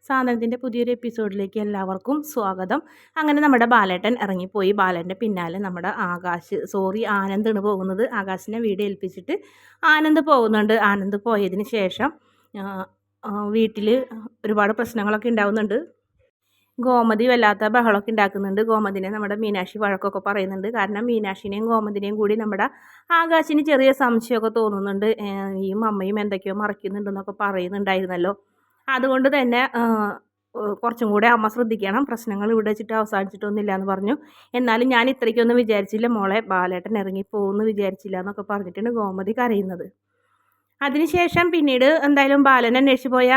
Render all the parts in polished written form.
സാധനത്തിൻ്റെ പുതിയൊരു എപ്പിസോഡിലേക്ക് എല്ലാവർക്കും സ്വാഗതം. അങ്ങനെ നമ്മുടെ ബാലേട്ടൻ ഇറങ്ങിപ്പോയി. ബാലൻ്റെ പിന്നാലെ നമ്മുടെ ആനന്ദാണ് പോകുന്നത്. ആകാശിനെ വീട് ഏൽപ്പിച്ചിട്ട് ആനന്ദ് പോകുന്നുണ്ട്. ആനന്ദ് പോയതിന് ശേഷം വീട്ടിൽ ഒരുപാട് പ്രശ്നങ്ങളൊക്കെ ഉണ്ടാവുന്നുണ്ട്. ഗോമതി വല്ലാത്ത ബഹളമൊക്കെ ഉണ്ടാക്കുന്നുണ്ട്. ഗോമതിനെ നമ്മുടെ മീനാക്ഷി വഴക്കൊക്കെ പറയുന്നുണ്ട്. കാരണം മീനാക്ഷിനെയും ഗോമതിനെയും കൂടി നമ്മുടെ ആകാശിന് ചെറിയ സംശയമൊക്കെ തോന്നുന്നുണ്ട്. ഈയും അമ്മയും എന്തൊക്കെയോ മറയ്ക്കുന്നുണ്ടെന്നൊക്കെ പറയുന്നുണ്ടായിരുന്നല്ലോ. അതുകൊണ്ട് തന്നെ കുറച്ചും കൂടെ അമ്മ ശ്രദ്ധിക്കണം. പ്രശ്നങ്ങൾ ഇവിടെ വെച്ചിട്ട് അവസാനിച്ചിട്ടൊന്നുമില്ല എന്ന് പറഞ്ഞു. എന്നാലും ഞാൻ ഇത്രയ്ക്കൊന്നും വിചാരിച്ചില്ല മോളെ, ബാലേട്ടൻ ഇറങ്ങിപ്പോകുമെന്ന് വിചാരിച്ചില്ല എന്നൊക്കെ പറഞ്ഞിട്ടാണ് ഗോമതി കരയുന്നത്. അതിനുശേഷം പിന്നീട് എന്തായാലും ബാലൻ അന്വേഷിച്ച് പോയ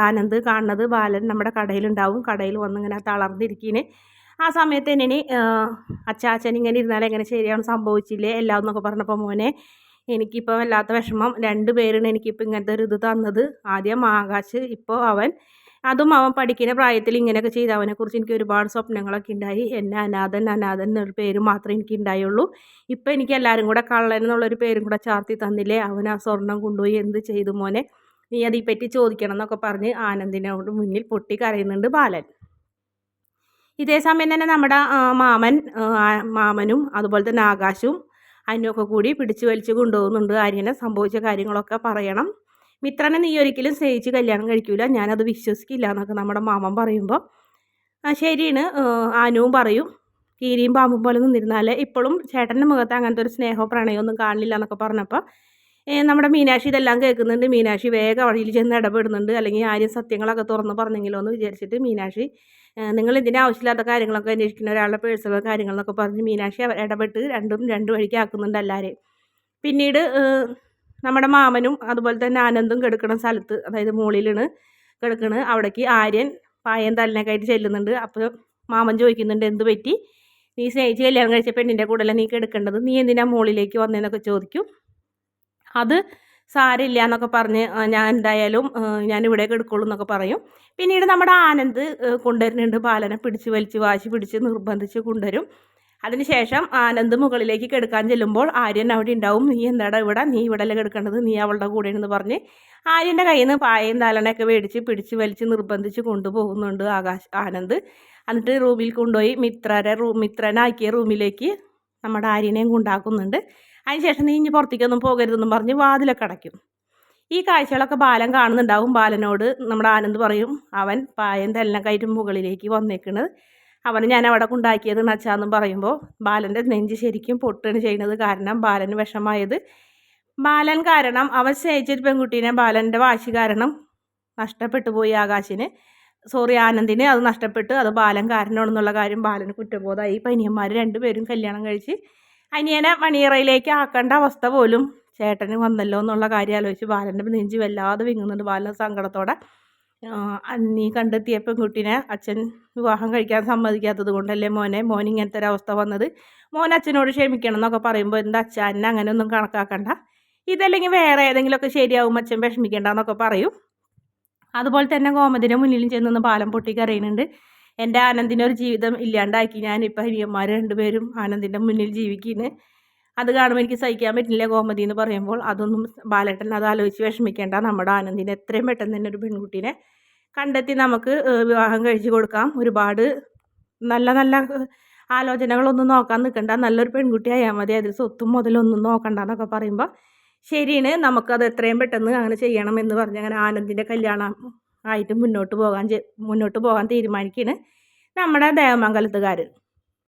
ആനന്ദ് കാണുന്നത് ബാലൻ നമ്മുടെ കടയിലുണ്ടാവും. കടയിൽ വന്നിങ്ങനെ തളർന്നിരിക്കുന്നു. ആ സമയത്ത് തന്നെ അച്ചാച്ചൻ ഇങ്ങനെ ഇരുന്നാലും എങ്ങനെ ശരിയാണ്, സംഭവിച്ചില്ലേ എല്ലാം എന്നൊക്കെ പറഞ്ഞപ്പോൾ മോനെ എനിക്കിപ്പോൾ വല്ലാത്ത വിഷമം. 2 പേരാണ് എനിക്കിപ്പോൾ ഇങ്ങനത്തെ ഒരു ഇത് തന്നത്. ആദ്യം ആകാശ്, ഇപ്പോൾ അവൻ പഠിക്കുന്ന പ്രായത്തിൽ ഇങ്ങനെയൊക്കെ ചെയ്ത് അവനെക്കുറിച്ച് എനിക്ക് ഒരുപാട് സ്വപ്നങ്ങളൊക്കെ ഉണ്ടായി. എന്നെ അനാഥൻ എന്നൊരു പേര് മാത്രമേ എനിക്ക് ഉണ്ടായുള്ളൂ. ഇപ്പോൾ എനിക്ക് എല്ലാവരും കൂടെ കള്ളൻ എന്നുള്ളൊരു പേരും കൂടെ ചാർത്തി തന്നില്ലേ. അവൻ ആ സ്വർണം കൊണ്ടുപോയി എന്ത് ചെയ്തു മോനെ, നീ അതേപ്പറ്റി ചോദിക്കണം എന്നൊക്കെ പറഞ്ഞ് ആനന്ദിനോട് മുന്നിൽ പൊട്ടി കരയുന്നുണ്ട് ബാലൻ. ഇതേ സമയം തന്നെ നമ്മുടെ മാമനും അതുപോലെ തന്നെ ആകാശവും അനുമൊക്കെ കൂടി പിടിച്ചു വലിച്ച് കൊണ്ടുപോകുന്നുണ്ട്. ആര്യനെ സംഭവിച്ച കാര്യങ്ങളൊക്കെ പറയണം. മിത്രനെ നീ ഒരിക്കലും സ്നേഹിച്ച് കല്യാണം കഴിക്കില്ല, ഞാനത് വിശ്വസിക്കില്ല എന്നൊക്കെ നമ്മുടെ മാമൻ പറയുമ്പോൾ ശരിയാണ് അനുവും പറയും. കീരിയും പാമ്പും പോലെ നിന്നിരുന്നാൽ ഇപ്പോഴും ചേട്ടൻ്റെ മുഖത്ത് അങ്ങനത്തെ ഒരു സ്നേഹമോ പ്രണയമൊന്നും കാണില്ല എന്നൊക്കെ പറഞ്ഞപ്പോൾ നമ്മുടെ മീനാക്ഷി ഇതെല്ലാം കേൾക്കുന്നുണ്ട്. മീനാക്ഷി വേഗം വഴിയിൽ ചെന്ന് ഇടപെടുന്നുണ്ട്. അല്ലെങ്കിൽ ആര്യം സത്യങ്ങളൊക്കെ തുറന്ന് പറഞ്ഞെങ്കിലോ എന്ന് വിചാരിച്ചിട്ട് മീനാക്ഷി നിങ്ങൾ ഇതിൻ്റെ ആവശ്യമില്ലാത്ത കാര്യങ്ങളൊക്കെ അന്വേഷിക്കുന്ന ഒരാളുടെ പേഴ്സണൽ കാര്യങ്ങളെന്നൊക്കെ പറഞ്ഞ് മീനാക്ഷി ഇടപെട്ട് രണ്ട് വഴിക്ക് ആക്കുന്നുണ്ട് എല്ലാവരെയും. പിന്നീട് നമ്മുടെ മാമനും അതുപോലെ തന്നെ ആനന്ദും കിടക്കുന്ന സ്ഥലത്ത്, അതായത് മുകളിലാണ് കിടക്കുന്നത്, അവിടേക്ക് ആര്യൻ പായം തലനൊക്കെ ആയിട്ട് ചെല്ലുന്നുണ്ട്. അപ്പോൾ മാമൻ ചോദിക്കുന്നുണ്ട്, എന്ത് പറ്റി, നീ സ്നേഹിച്ച് കല്യാണം കഴിച്ച പെണ്ണിൻ്റെ കൂടെ നീ കിടക്കേണ്ടത്, നീ എന്തിനാ മുകളിലേക്ക് വന്നതെന്നൊക്കെ ചോദിക്കും. അത് സാരമില്ല എന്നൊക്കെ പറഞ്ഞ് ഞാൻ എന്തായാലും ഞാനിവിടെ കിടക്കുള്ളൂ എന്നൊക്കെ പറയും. പിന്നീട് നമ്മുടെ ആനന്ദ് കൊണ്ടുവരുന്നുണ്ട്. ബാലനെ പിടിച്ച് വലിച്ച് വാശി പിടിച്ച് നിർബന്ധിച്ച് കൊണ്ടുവരും. അതിനുശേഷം ആനന്ദ് മുകളിലേക്ക് കിടക്കാൻ ചെല്ലുമ്പോൾ ആര്യൻ അവിടെ ഉണ്ടാവും. നീ എന്താടാ ഇവിടെ, നീ ഇവിടെയല്ലേ കിടക്കേണ്ടത്, നീ അവളുടെ കൂടെയെന്ന് പറഞ്ഞ് ആര്യൻ്റെ കയ്യിൽ നിന്ന് പായയും തലനൊക്കെ മേടിച്ച് പിടിച്ച് വലിച്ച് നിർബന്ധിച്ച് കൊണ്ടുപോകുന്നുണ്ട് ആനന്ദ്. എന്നിട്ട് റൂമിൽ കൊണ്ടുപോയി മിത്രനാക്കിയ റൂമിലേക്ക് നമ്മുടെ ആര്യനെയും കൊണ്ടാക്കുന്നുണ്ട്. അതിനുശേഷം നീ ഇനി പുറത്തേക്കൊന്നും പോകരുതെന്നും പറഞ്ഞ് വാതിലൊക്കെ അടയ്ക്കും. ഈ കാഴ്ചകളൊക്കെ ബാലൻ കാണുന്നുണ്ടാവും. ബാലനോട് നമ്മുടെ ആനന്ദ് പറയും, അവൻ പായം തലനൊക്കെ മുകളിലേക്ക് വന്നേക്കണത്, അവന് ഞാൻ അവിടെ കൊണ്ടാക്കിയത് നച്ചാന്നും പറയുമ്പോൾ ബാലൻ്റെ നെഞ്ച് ശരിക്കും പൊട്ടുകയാണ് ചെയ്യുന്നത്. കാരണം ബാലന് വിഷമായത് കാരണം അവൻ സ്നേഹിച്ചൊരു പെൺകുട്ടീനെ ബാലൻ്റെ വാശി കാരണം നഷ്ടപ്പെട്ടു പോയി. ആനന്ദിന് അത് നഷ്ടപ്പെട്ട്, അത് ബാലൻ കാരണമാണെന്നുള്ള കാര്യം ബാലന് കുറ്റബോധമായി. പനിയന്മാർ 2 പേരും കല്യാണം കഴിച്ച് അനിയനെ മണിയറയിലേക്ക് ആക്കേണ്ട അവസ്ഥ പോലും ചേട്ടന് വന്നല്ലോ എന്നുള്ള കാര്യം ആലോചിച്ച് ബാലൻ്റെ നെഞ്ച് വല്ലാതെ വിങ്ങുന്നുണ്ട്. ബാലൻ സങ്കടത്തോടെ നീ കണ്ടെത്തിയ പെൺകുട്ടീനെ അച്ഛൻ വിവാഹം കഴിക്കാൻ സമ്മതിക്കാത്തത് കൊണ്ടല്ലേ മോൻ ഇങ്ങനത്തെ ഒരു അവസ്ഥ വന്നത്, മോൻ അച്ഛനോട് ക്ഷമിക്കണം എന്നൊക്കെ പറയുമ്പോൾ എന്താ അച്ഛൻ എന്നെ അങ്ങനെയൊന്നും കണക്കാക്കണ്ട, ഇതല്ലെങ്കിൽ വേറെ ഏതെങ്കിലുമൊക്കെ ശരിയാവും, അച്ഛൻ വിഷമിക്കേണ്ട എന്നൊക്കെ പറയും. അതുപോലെ തന്നെ ഗോമതിൻ്റെ മുന്നിലും ചെന്ന് പാലം പൊട്ടിക്കറിയുന്നുണ്ട്. എൻ്റെ ആനന്ദിനൊരു ജീവിതം ഇല്ലാണ്ടാക്കി ഞാനിപ്പോൾ അനിയന്മാർ 2 പേരും ആനന്ദിൻ്റെ മുന്നിൽ ജീവിക്കുന്നു, അത് കാണുമ്പോൾ എനിക്ക് സഹിക്കാൻ പറ്റില്ല ഗോമതി എന്ന് പറയുമ്പോൾ അതൊന്നും ബാലേട്ടൻ അത് ആലോചിച്ച് വിഷമിക്കേണ്ട, നമ്മുടെ ആനന്ദിനെ എത്രയും പെട്ടെന്ന് തന്നെ ഒരു പെൺകുട്ടീനെ കണ്ടെത്തി നമുക്ക് വിവാഹം കഴിച്ച് കൊടുക്കാം, ഒരുപാട് നല്ല നല്ല ആലോചനകളൊന്നും നോക്കാൻ നിൽക്കണ്ട, നല്ലൊരു പെൺകുട്ടി ആയാൽ മതി, അതിൽ സ്വത്തും മുതലൊന്നും നോക്കണ്ട എന്നൊക്കെ പറയുമ്പോൾ ശരിയാണ്, നമുക്കത് എത്രയും പെട്ടെന്ന് അങ്ങനെ ചെയ്യണം എന്ന് പറഞ്ഞ് അങ്ങനെ ആനന്ദിൻ്റെ കല്യാണം ആയിട്ട് മുന്നോട്ട് പോകാൻ തീരുമാനിക്കുകയാണ് നമ്മുടെ ദേവമംഗലത്തുകാർ.